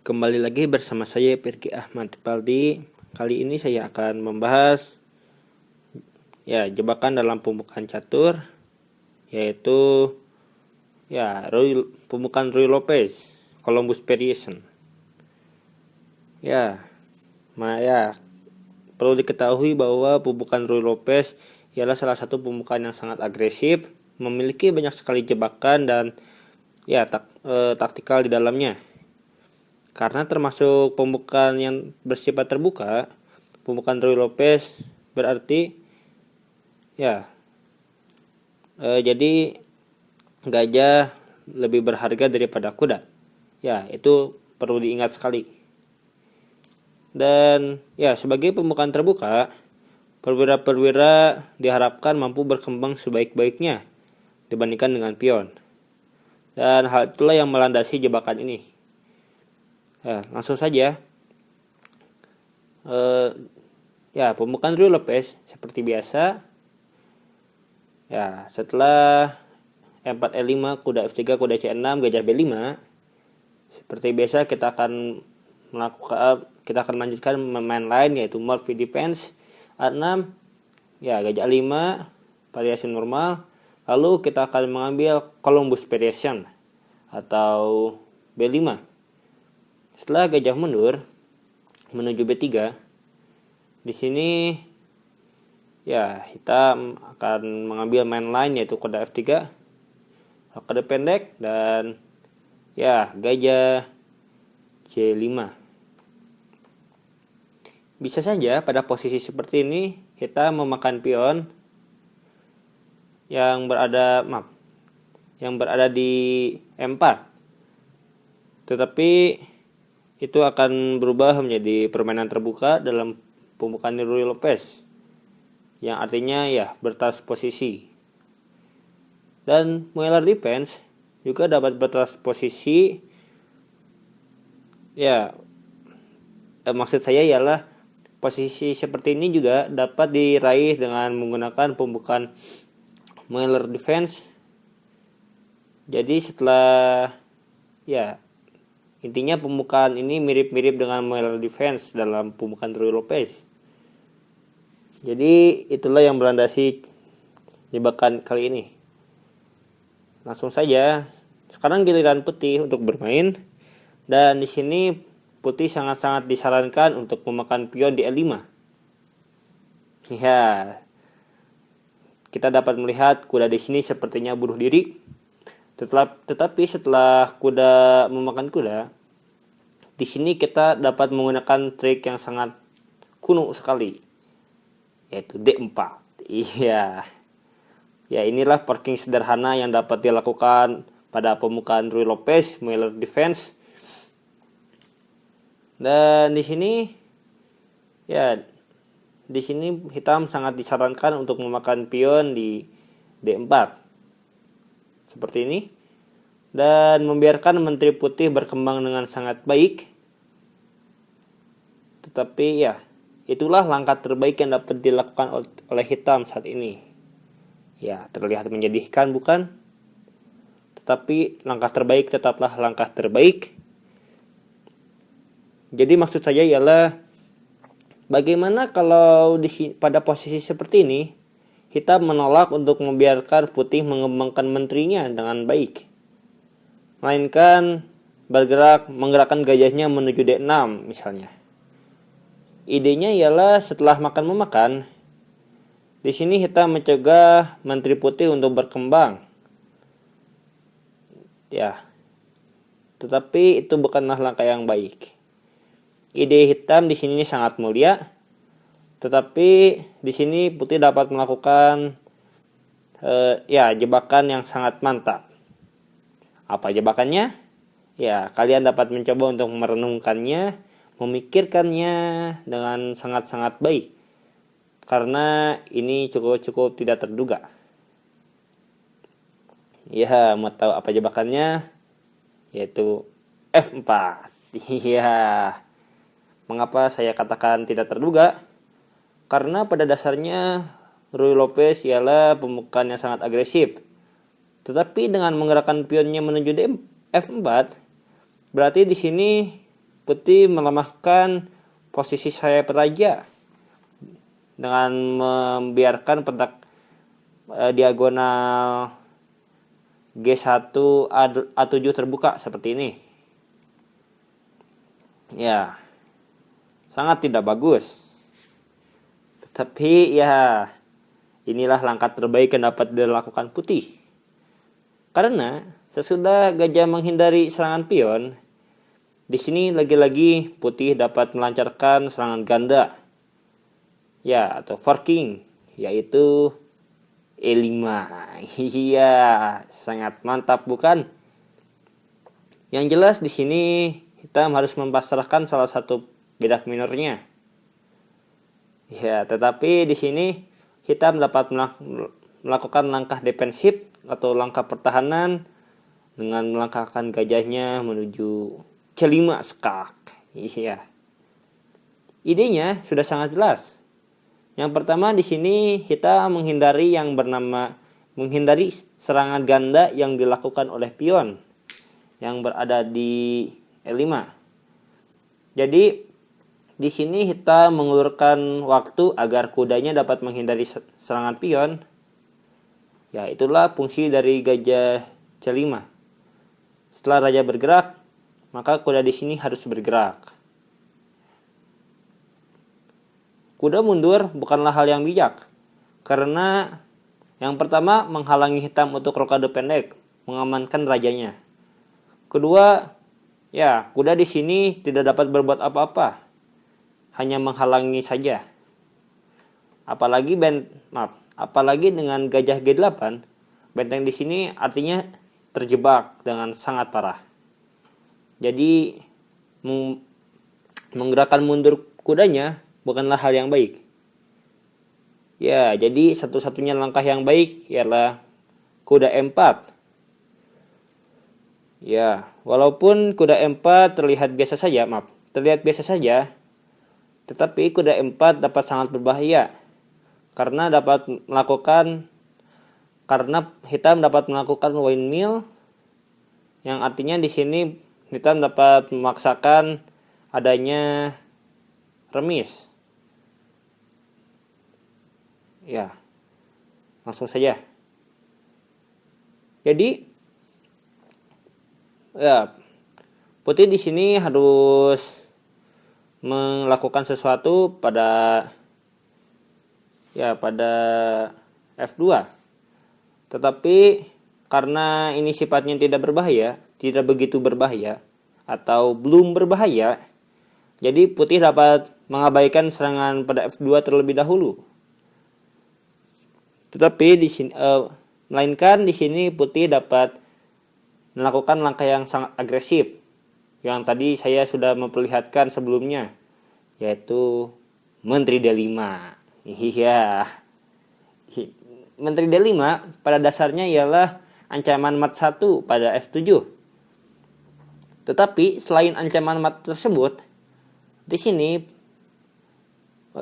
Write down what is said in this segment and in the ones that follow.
Kembali lagi bersama saya Pirki Ahmad Paldi. Kali ini saya akan membahas jebakan dalam pembukaan catur, yaitu pembukaan Ruy Lopez, Columbus Variation. Perlu diketahui bahwa pembukaan Ruy Lopez ialah salah satu pembukaan yang sangat agresif, memiliki banyak sekali jebakan dan taktikal di dalamnya. Karena termasuk pembukaan yang bersifat terbuka, pembukaan Ruy Lopez berarti jadi gajah lebih berharga daripada kuda. Itu perlu diingat sekali. Dan sebagai pembukaan terbuka, perwira-perwira diharapkan mampu berkembang sebaik-baiknya dibandingkan dengan pion. Dan hal itulah yang melandasi jebakan ini. Langsung saja. Pembukaan Ruy Lopez seperti biasa. Setelah E4 E5, kuda F3, kuda C6, gajah B5. Seperti biasa kita akan melanjutkan main lain, yaitu Murphy Defense A6. Gajah A5, variasi normal. Lalu kita akan mengambil Columbus Variation atau B5. Setelah gajah mundur menuju B3, di sini hitam akan mengambil main line, yaitu kuda F3, kuda pendek, dan gajah C5. Bisa saja pada posisi seperti ini hitam memakan pion yang berada di M4, tetapi itu akan berubah menjadi permainan terbuka dalam pembukaan Ruy Lopez, yang artinya bertas posisi. Dan Mueller Defense juga dapat bertas posisi. Maksud saya ialah posisi seperti ini juga dapat diraih dengan menggunakan pembukaan Mueller Defense. Jadi setelah intinya pembukaan ini mirip-mirip dengan Mueller Defense dalam pembukaan Ruy Lopez. Jadi itulah yang melandasi jebakan kali ini. Langsung saja. Sekarang giliran putih untuk bermain, dan di sini putih sangat-sangat disarankan untuk memakan pion di E5. Kita dapat melihat kuda di sini sepertinya bunuh diri. Tetapi setelah kuda memakan kuda, di sini kita dapat menggunakan trik yang sangat kuno sekali, yaitu D4. Inilah parking sederhana yang dapat dilakukan pada pembukaan Ruy Lopez, Mueller Defense. Dan di sini hitam sangat disarankan untuk memakan pion di D4 seperti ini, dan membiarkan menteri putih berkembang dengan sangat baik. Tetapi itulah langkah terbaik yang dapat dilakukan oleh hitam saat ini. Terlihat menyedihkan, bukan? Tetapi langkah terbaik tetaplah langkah terbaik. Jadi maksud saya ialah, bagaimana kalau pada posisi seperti ini hitam menolak untuk membiarkan putih mengembangkan menterinya dengan baik, melainkan menggerakkan gajahnya menuju D6 misalnya. Idenya ialah setelah memakan, di sini hitam mencegah menteri putih untuk berkembang. Tetapi itu bukanlah langkah yang baik. Ide hitam di sini sangat mulia, tetapi di sini putih dapat melakukan jebakan yang sangat mantap. Apa jebakannya? Kalian dapat mencoba untuk merenungkannya, memikirkannya dengan sangat-sangat baik, karena ini cukup tidak terduga. Mau tahu apa jebakannya? Yaitu F4. Mengapa saya katakan tidak terduga? Karena pada dasarnya Ruy Lopez ialah pembukaan yang sangat agresif. Tetapi dengan menggerakkan pionnya menuju F4, berarti di sini putih melemahkan posisi sayap raja dengan membiarkan petak diagonal G1 A7 terbuka seperti ini. Ya, sangat tidak bagus. Tetapi ya, inilah langkah terbaik yang dapat dilakukan putih. Karena sesudah gajah menghindari serangan pion, di sini lagi-lagi putih dapat melancarkan serangan ganda. Ya, atau forking, yaitu E5. Iya, sangat mantap bukan? Yang jelas di sini hitam harus mempasrahkan salah satu bedak minornya. Ya, tetapi di sini hitam dapat melakukan langkah defensif atau langkah pertahanan dengan melangkahkan gajahnya menuju C5 skak. Iya. Idenya sudah sangat jelas. Yang pertama di sini hitam menghindari serangan ganda yang dilakukan oleh pion yang berada di E5. Jadi di sini hitam mengulurkan waktu agar kudanya dapat menghindari serangan pion. Ya, itulah fungsi dari gajah C5. Setelah raja bergerak, maka kuda di sini harus bergerak. Kuda mundur bukanlah hal yang bijak, karena yang pertama menghalangi hitam untuk rokade pendek, mengamankan rajanya. Kedua, ya, kuda di sini tidak dapat berbuat apa-apa, hanya menghalangi saja. Apalagi dengan gajah G8, benteng di sini artinya terjebak dengan sangat parah. Jadi menggerakkan mundur kudanya bukanlah hal yang baik. Ya, jadi satu-satunya langkah yang baik ialah kuda E4. Ya, walaupun kuda E4 terlihat biasa saja, tetapi kuda E4 dapat sangat berbahaya karena hitam dapat melakukan windmill, yang artinya di sini hitam dapat memaksakan adanya remis. Ya, langsung saja. Jadi, ya, putih di sini harus melakukan sesuatu pada F2. Tetapi karena ini sifatnya tidak begitu berbahaya atau belum berbahaya, jadi putih dapat mengabaikan serangan pada F2 terlebih dahulu. Tetapi melainkan di sini putih dapat melakukan langkah yang sangat agresif yang tadi saya sudah memperlihatkan sebelumnya, yaitu Menteri D5. Iya. Menteri D5 pada dasarnya ialah ancaman mat 1 pada F7. Tetapi selain ancaman mat tersebut, di sini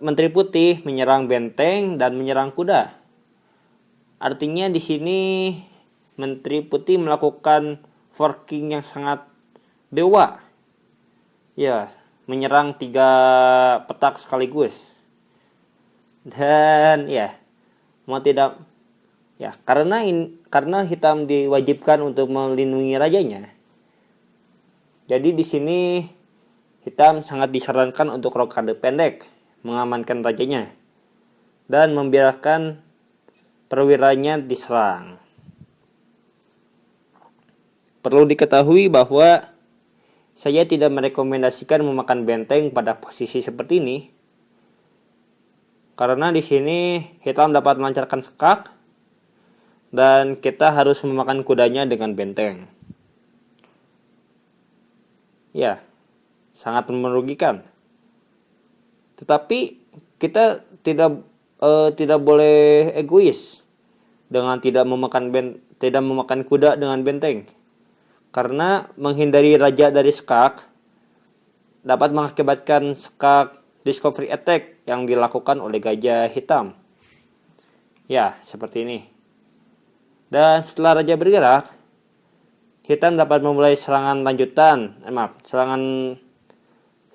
Menteri Putih menyerang benteng dan menyerang kuda. Artinya di sini Menteri Putih melakukan forking yang sangat dewa. Ya, menyerang 3 petak sekaligus. Dan ya, karena hitam diwajibkan untuk melindungi rajanya. Jadi di sini hitam sangat disarankan untuk rokade pendek, mengamankan rajanya dan membiarkan perwiranya diserang. Perlu diketahui bahwa saya tidak merekomendasikan memakan benteng pada posisi seperti ini, karena di sini hitam dapat melancarkan skak dan kita harus memakan kudanya dengan benteng. Ya, sangat merugikan. Tetapi kita tidak boleh egois dengan tidak memakan kuda dengan benteng. Karena menghindari raja dari skak dapat mengakibatkan skak discovery attack yang dilakukan oleh gajah hitam. Ya, seperti ini. Dan setelah raja bergerak, hitam dapat memulai serangan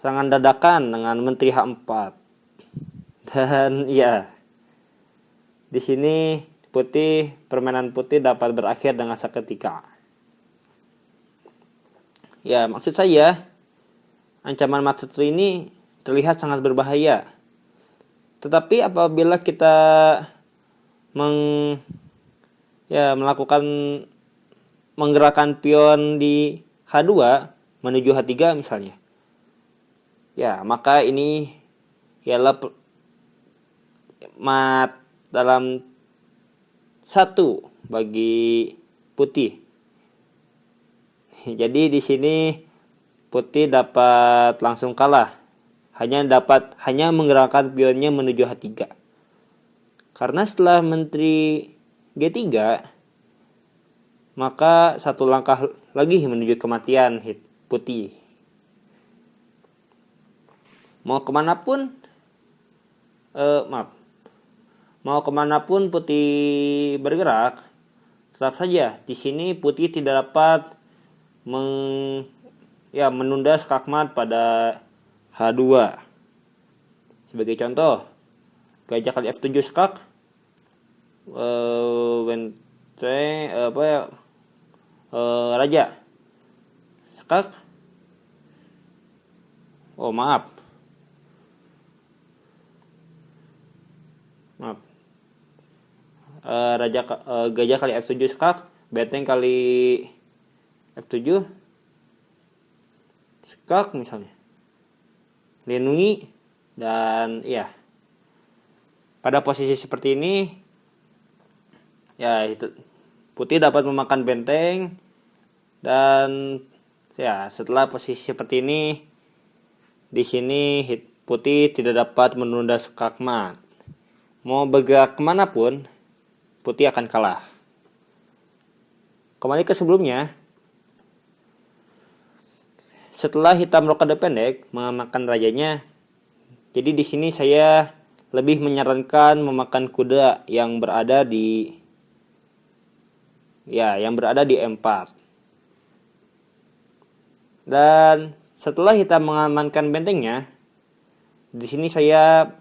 serangan dadakan dengan Menteri H4. Dan ya, di sini permainan putih dapat berakhir dengan seketika. Ya, maksud saya, ancaman maksud ini terlihat sangat berbahaya. Tetapi apabila kita menggerakkan pion di H2 menuju H3 misalnya, ya maka ini ialah mat dalam 1 bagi putih. Jadi di sini putih dapat langsung kalah, hanya menggerakkan pionnya menuju H3. Karena setelah Menteri G3, maka 1 langkah lagi menuju kematian putih. Mau kemanapun putih bergerak, tetap saja di sini putih tidak dapat menunda skakmat pada H2. Sebagai contoh, gajah kali F7 skak, raja skak, gajah kali F7 skak, benteng kali F7 skak misalnya, lindungi, dan ya pada posisi seperti ini ya itu putih dapat memakan benteng. Dan ya setelah posisi seperti ini, di sini putih tidak dapat menunda skakmat. Mau bergerak kemanapun, putih akan kalah. Kembali ke sebelumnya, setelah hitam rokade pendek memakan rajanya, jadi di sini saya lebih menyarankan memakan kuda yang berada di E4. Dan setelah hitam mengamankan bentengnya, di sini saya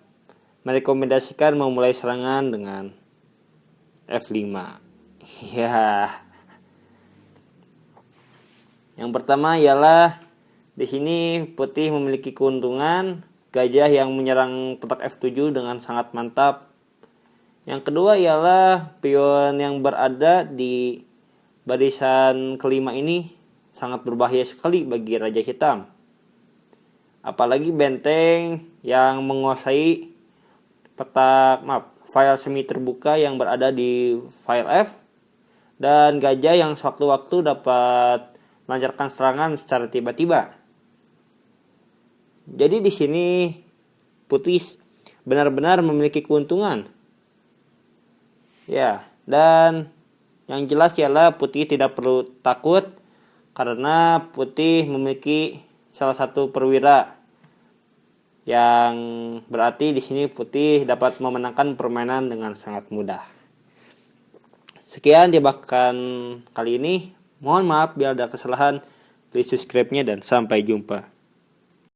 merekomendasikan memulai serangan dengan F5. Ya. Yang pertama ialah di sini putih memiliki keuntungan gajah yang menyerang petak F7 dengan sangat mantap. Yang kedua ialah pion yang berada di barisan kelima ini sangat berbahaya sekali bagi raja hitam. Apalagi benteng yang menguasai file semi terbuka yang berada di file F, dan gajah yang sewaktu-waktu dapat melancarkan serangan secara tiba-tiba. Jadi di sini putih benar-benar memiliki keuntungan. Ya, dan yang jelas ialah putih tidak perlu takut karena putih memiliki salah satu perwira, yang berarti di sini putih dapat memenangkan permainan dengan sangat mudah. Sekian jebakan kali ini. Mohon maaf bila ada kesalahan. Please subscribe-nya dan sampai jumpa.